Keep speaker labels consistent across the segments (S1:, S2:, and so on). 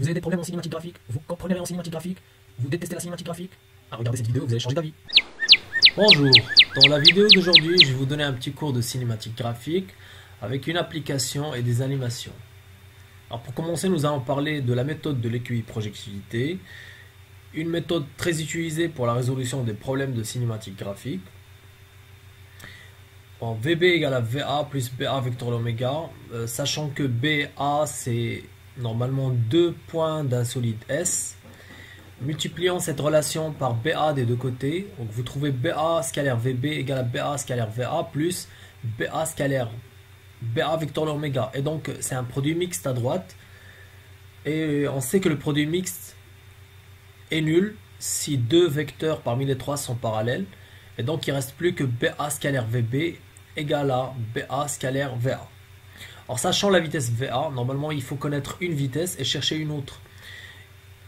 S1: Vous avez des problèmes en cinématique graphique, vous comprenez rien en cinématique graphique, vous détestez la cinématique graphique. Ah, regardez cette vidéo, vous allez changer d'avis.
S2: Bonjour, dans la vidéo d'aujourd'hui, je vais vous donner un petit cours de cinématique graphique avec une application et des animations. Alors pour commencer, nous allons parler de la méthode de l'EQI projectivité, une méthode très utilisée pour la résolution des problèmes de cinématique graphique. Bon, VB égale à VA plus BA vecteur l'oméga, sachant que BA c'est normalement deux points d'un solide S. Multipliant cette relation par BA des deux côtés, donc vous trouvez BA scalaire VB égale à BA scalaire VA plus BA scalaire BA vecteur l'oméga. Et donc c'est un produit mixte à droite. Et on sait que le produit mixte est nul si deux vecteurs parmi les trois sont parallèles. Et donc il ne reste plus que BA scalaire VB égale à BA scalaire VA. Alors sachant la vitesse VA, normalement il faut connaître une vitesse et chercher une autre.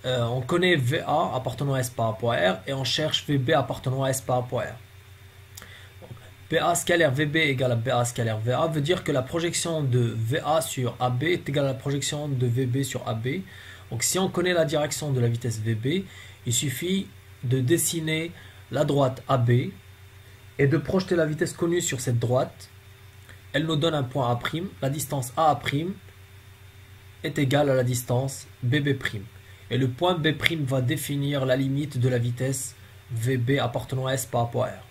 S2: On connaît VA appartenant à S par rapport à R et on cherche VB appartenant à S par rapport à R. Donc, BA scalaire VB égale à BA scalaire VA veut dire que la projection de VA sur AB est égale à la projection de VB sur AB. Donc si on connaît la direction de la vitesse VB, il suffit de dessiner la droite AB et de projeter la vitesse connue sur cette droite. Elle nous donne un point A', la distance AA' est égale à la distance BB'. Et le point B' va définir la limite de la vitesse VB appartenant à S par rapport à R.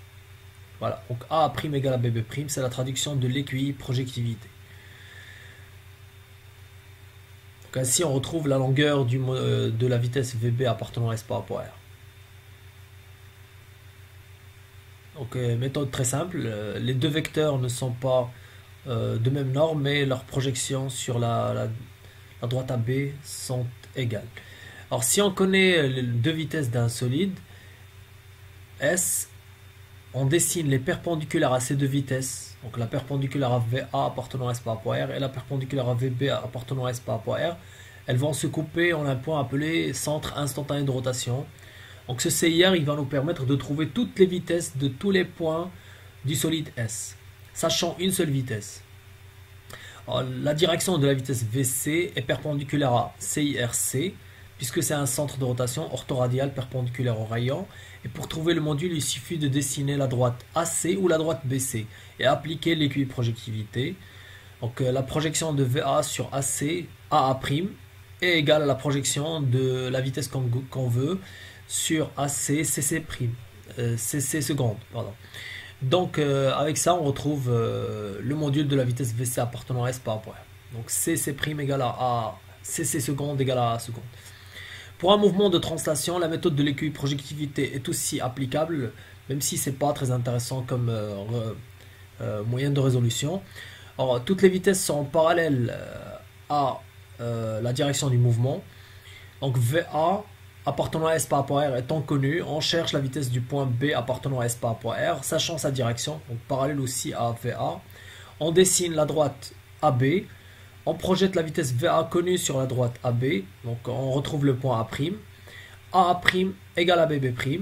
S2: Voilà, donc A' égale à BB', c'est la traduction de l'EQI projectivité. Donc ainsi on retrouve la longueur de la vitesse VB appartenant à S par rapport à R. Donc méthode très simple, les deux vecteurs ne sont pas de même norme, mais leurs projections sur la droite AB sont égales. Alors si on connaît les deux vitesses d'un solide S, on dessine les perpendiculaires à ces deux vitesses, donc la perpendiculaire à VA appartenant à S par rapport à R et la perpendiculaire à VB appartenant à S par rapport à R, elles vont se couper en un point appelé centre instantané de rotation. Donc ce CIR il va nous permettre de trouver toutes les vitesses de tous les points du solide S, sachant une seule vitesse. Alors, la direction de la vitesse VC est perpendiculaire à CIRC, puisque c'est un centre de rotation orthoradial perpendiculaire au rayon. Et pour trouver le module, il suffit de dessiner la droite AC ou la droite BC et appliquer l'EQI projectivité. Donc la projection de VA sur AC, AA' est égale à la projection de la vitesse qu'on veut sur AC, CC', CC seconde. Pardon. Donc avec ça, on retrouve le module de la vitesse VC appartenant à S par rapport à R. Donc CC' égale à CC seconde égale à A seconde. Pour un mouvement de translation, la méthode de l'EQI projectivité est aussi applicable, même si ce n'est pas très intéressant comme moyen de résolution. Alors, toutes les vitesses sont parallèles à la direction du mouvement. Donc VA appartenant à S par rapport à R étant connu, on cherche la vitesse du point B appartenant à S par rapport à R, sachant sa direction, donc parallèle aussi à VA. On dessine la droite AB. On projette la vitesse VA connue sur la droite AB, donc on retrouve le point A'. AA' égale à BB'.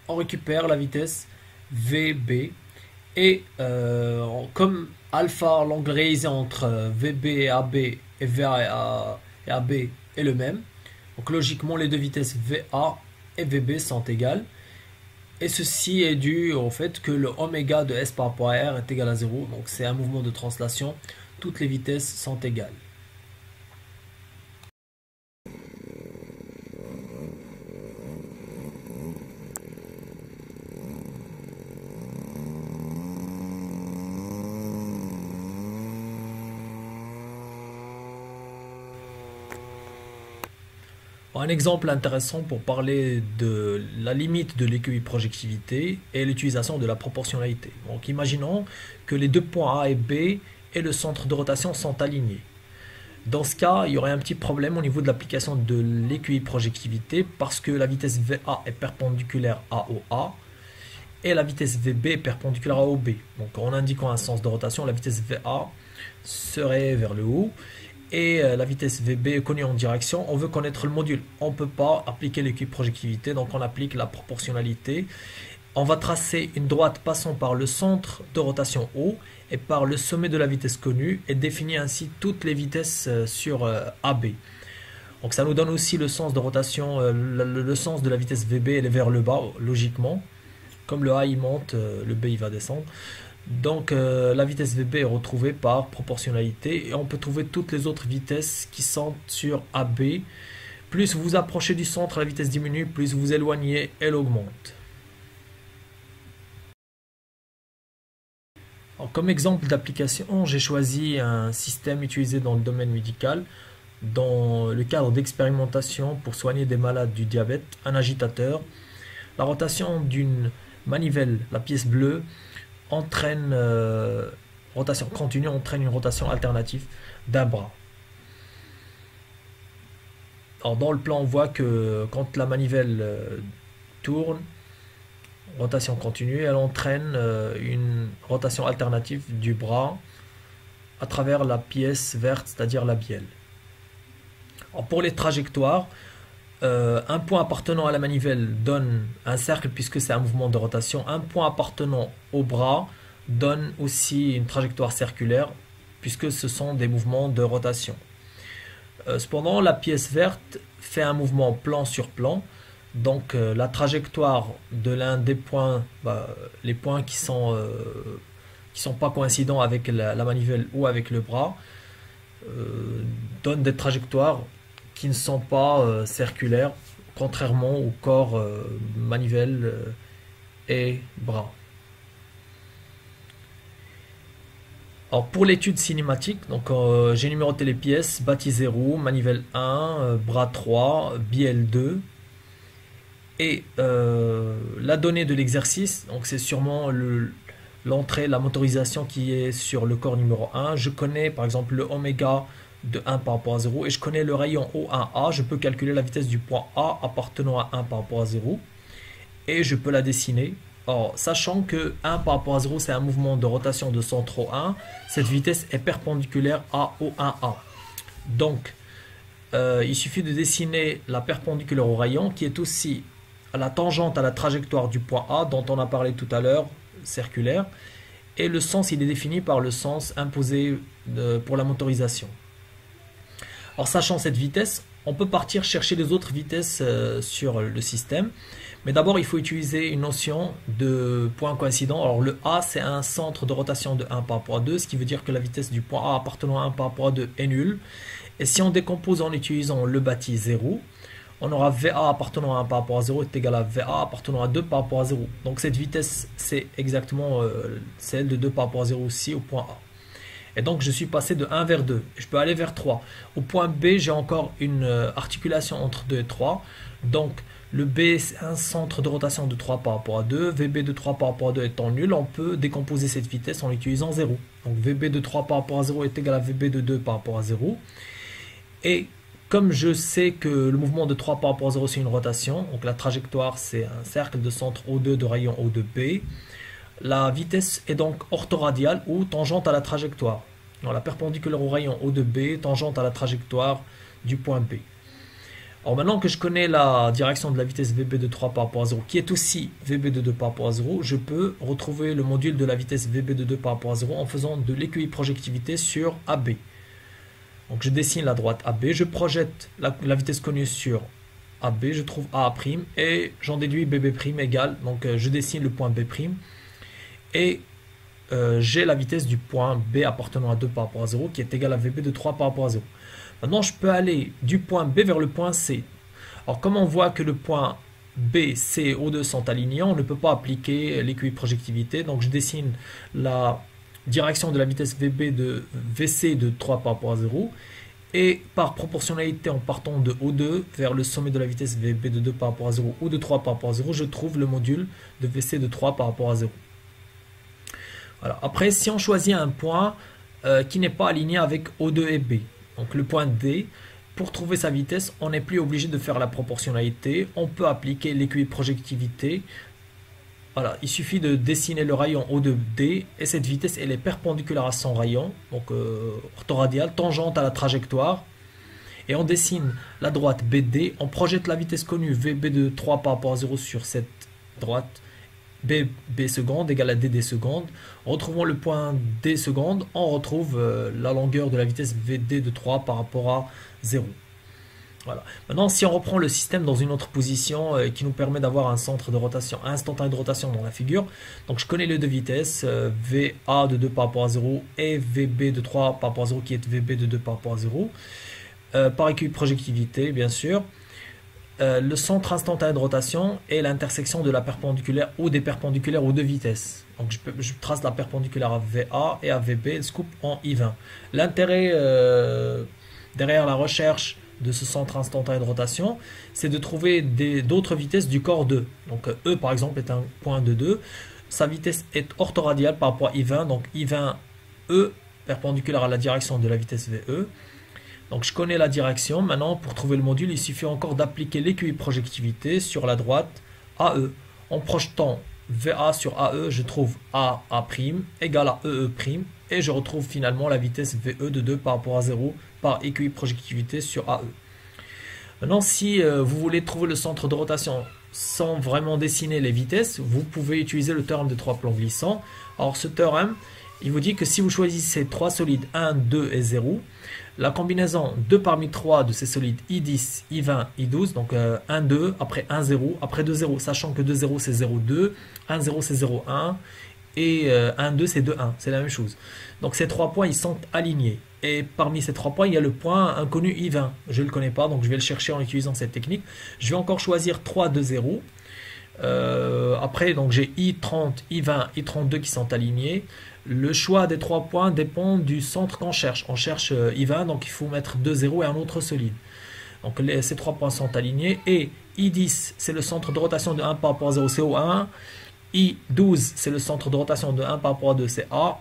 S2: On récupère la vitesse VB. Et comme alpha, l'angle réalisé entre VB et AB et VA et AB est le même, donc logiquement les deux vitesses VA et VB sont égales. Et ceci est dû au fait que le oméga de S par rapport à R est égal à 0, donc c'est un mouvement de translation. Toutes les vitesses sont égales. Un exemple intéressant pour parler de la limite de l'EQI projectivité est l'utilisation de la proportionnalité. Donc imaginons que les deux points A et B et le centre de rotation sont alignés. Dans ce cas, il y aurait un petit problème au niveau de l'application de l'EQI projectivité parce que la vitesse VA est perpendiculaire à OA et la vitesse VB est perpendiculaire à OB. Donc en indiquant un sens de rotation, la vitesse VA serait vers le haut et la vitesse VB est connue en direction. On veut connaître le module. On ne peut pas appliquer l'EQI projectivité, donc on applique la proportionnalité. On va tracer une droite passant par le centre de rotation O et par le sommet de la vitesse connue et définir ainsi toutes les vitesses sur AB. Donc ça nous donne aussi le sens de rotation, le sens de la vitesse VB, elle est vers le bas, logiquement. Comme le A il monte, le B il va descendre. Donc la vitesse VB est retrouvée par proportionnalité et on peut trouver toutes les autres vitesses qui sont sur AB. Plus vous vous approchez du centre, la vitesse diminue, plus vous vous éloignez, elle augmente. Alors, comme exemple d'application, j'ai choisi un système utilisé dans le domaine médical, dans le cadre d'expérimentation pour soigner des malades du diabète, un agitateur. La rotation d'une manivelle, la pièce bleue, entraîne rotation continue, entraîne une rotation alternative d'un bras. Alors dans le plan, on voit que quand la manivelle tourne, rotation continue, elle entraîne une rotation alternative du bras à travers la pièce verte, c'est-à-dire la bielle. Alors pour les trajectoires, un point appartenant à la manivelle donne un cercle puisque c'est un mouvement de rotation. Un point appartenant au bras donne aussi une trajectoire circulaire puisque ce sont des mouvements de rotation. Cependant, la pièce verte fait un mouvement plan sur plan. Donc la trajectoire de l'un des points, les points qui sont pas coïncidents avec la manivelle ou avec le bras, donnent des trajectoires qui ne sont pas circulaires, contrairement au corps manivelle et bras. Alors pour l'étude cinématique, donc j'ai numéroté les pièces, bâtisse 0, manivelle 1, bras 3, bielle 2. Et la donnée de l'exercice, donc c'est sûrement l'entrée, la motorisation qui est sur le corps numéro 1. Je connais par exemple le oméga de 1 par rapport à 0 et je connais le rayon O1A. Je peux calculer la vitesse du point A appartenant à 1 par rapport à 0 et je peux la dessiner. Or, sachant que 1 par rapport à 0 c'est un mouvement de rotation de centre O1, cette vitesse est perpendiculaire à O1A. Donc il suffit de dessiner la perpendiculaire au rayon qui est aussi à la tangente à la trajectoire du point A dont on a parlé tout à l'heure, circulaire, et le sens il est défini par le sens imposé pour la motorisation. Alors sachant cette vitesse, on peut partir chercher les autres vitesses sur le système, mais d'abord il faut utiliser une notion de point coïncident. Alors le A c'est un centre de rotation de 1 par rapport à 2, ce qui veut dire que la vitesse du point A appartenant à 1 par rapport à 2 est nulle. Et si on décompose en utilisant le bâti 0, on aura VA appartenant à 1 par rapport à 0 est égal à VA appartenant à 2 par rapport à 0. Donc cette vitesse, c'est exactement celle de 2 par rapport à 0 aussi au point A. Et donc je suis passé de 1 vers 2. Je peux aller vers 3. Au point B, j'ai encore une articulation entre 2 et 3. Donc le B, c'est un centre de rotation de 3 par rapport à 2. VB de 3 par rapport à 2 étant nul, on peut décomposer cette vitesse en utilisant 0. Donc VB de 3 par rapport à 0 est égal à VB de 2 par rapport à 0. Et comme je sais que le mouvement de 3 par rapport à 0 c'est une rotation, donc la trajectoire c'est un cercle de centre O2 de rayon O2B, la vitesse est donc orthoradiale ou tangente à la trajectoire. Donc la perpendiculaire au rayon O2B, tangente à la trajectoire du point B. Alors maintenant que je connais la direction de la vitesse VB de 3 par rapport à 0, qui est aussi VB de 2 par rapport à 0, je peux retrouver le module de la vitesse VB de 2 par rapport à 0 en faisant de l'équiprojectivité sur AB. Donc je dessine la droite AB, je projette la vitesse connue sur AB, je trouve A' et j'en déduis BB' égale, donc je dessine le point B' et j'ai la vitesse du point B appartenant à 2 par rapport à 0 qui est égale à VB de 3 par rapport à 0. Maintenant je peux aller du point B vers le point C. Alors comme on voit que le point B, C et O2 sont alignés, on ne peut pas appliquer l'équiprojectivité, donc je dessine la direction de la vitesse VB de VC de 3 par rapport à 0 et par proportionnalité en partant de O2 vers le sommet de la vitesse VB de 2 par rapport à 0 ou de 3 par rapport à 0, je trouve le module de VC de 3 par rapport à 0. Voilà. Après, si on choisit un point qui n'est pas aligné avec O2 et B, donc le point D, pour trouver sa vitesse, on n'est plus obligé de faire la proportionnalité, on peut appliquer l'équiprojectivité. Voilà, il suffit de dessiner le rayon O2D et cette vitesse elle est perpendiculaire à son rayon, donc orthoradiale, tangente à la trajectoire. Et on dessine la droite BD, on projette la vitesse connue VB de 3 par rapport à 0 sur cette droite BB seconde égale à DD seconde. En retrouvant le point D seconde, on retrouve la longueur de la vitesse VD de 3 par rapport à 0. Voilà. Maintenant, si on reprend le système dans une autre position qui nous permet d'avoir un centre de rotation, un instantané de rotation dans la figure, donc je connais les deux vitesses, VA de 2 par rapport à 0 et VB de 3 par rapport à 0 qui est VB de 2 par rapport à 0, par équilibre projectivité bien sûr. Le centre instantané de rotation est l'intersection de la perpendiculaire ou des perpendiculaires aux deux vitesses. Donc je trace la perpendiculaire à VA et à VB, elle se coupe en I20. L'intérêt derrière la recherche de ce centre instantané de rotation, c'est de trouver d'autres vitesses du corps 2. Donc E par exemple est un point de 2, sa vitesse est orthoradiale par rapport à I20, donc I20 E perpendiculaire à la direction de la vitesse VE. Donc je connais la direction, maintenant pour trouver le module, il suffit encore d'appliquer l'équilibre projectivité sur la droite AE. En projetant VA sur AE, je trouve AA' égale à EE', et je retrouve finalement la vitesse VE de 2 par rapport à 0 par équilibre projectivité sur AE. Maintenant, si vous voulez trouver le centre de rotation sans vraiment dessiner les vitesses, vous pouvez utiliser le théorème de 3 plans glissants. Alors ce théorème, il vous dit que si vous choisissez 3 solides 1, 2 et 0, la combinaison 2 parmi 3 de ces solides I10, I20, I12, donc 1, 2, après 1, 0, après 2, 0, sachant que 2, 0 c'est 0, 2, 1, 0 c'est 0, 1, et 1, 2 c'est 2, 1, c'est la même chose. Donc ces 3 points, ils sont alignés. Et parmi ces 3 points, il y a le point inconnu I20. Je ne le connais pas, donc je vais le chercher en utilisant cette technique. Je vais encore choisir 3, 2, 0. Après, donc j'ai I30, I20, I32 qui sont alignés. Le choix des 3 points dépend du centre qu'on cherche. On cherche I20, donc il faut mettre 2, 0 et un autre solide. Donc ces 3 points sont alignés. Et I10, c'est le centre de rotation de 1 par rapport à 0, c'est O1. I12, c'est le centre de rotation de 1 par rapport à 2, c'est A.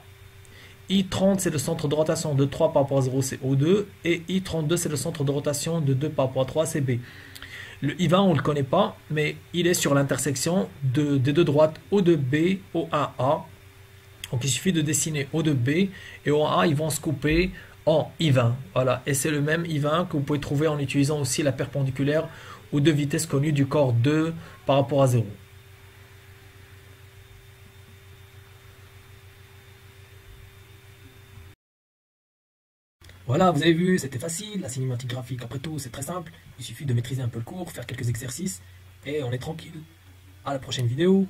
S2: I30, c'est le centre de rotation de 3 par rapport à 0, c'est O2. Et I32, c'est le centre de rotation de 2 par rapport à 3, c'est B. Le I20, on ne le connaît pas, mais il est sur l'intersection des deux droites O2B, O1A. Donc il suffit de dessiner O2B et O1A, ils vont se couper en I20. Voilà, et c'est le même I20 que vous pouvez trouver en utilisant aussi la perpendiculaire aux deux vitesses connues du corps 2 par rapport à 0.
S1: Voilà, vous avez vu, c'était facile, la cinématique graphique, après tout, c'est très simple. Il suffit de maîtriser un peu le cours, faire quelques exercices, et on est tranquille. À la prochaine vidéo.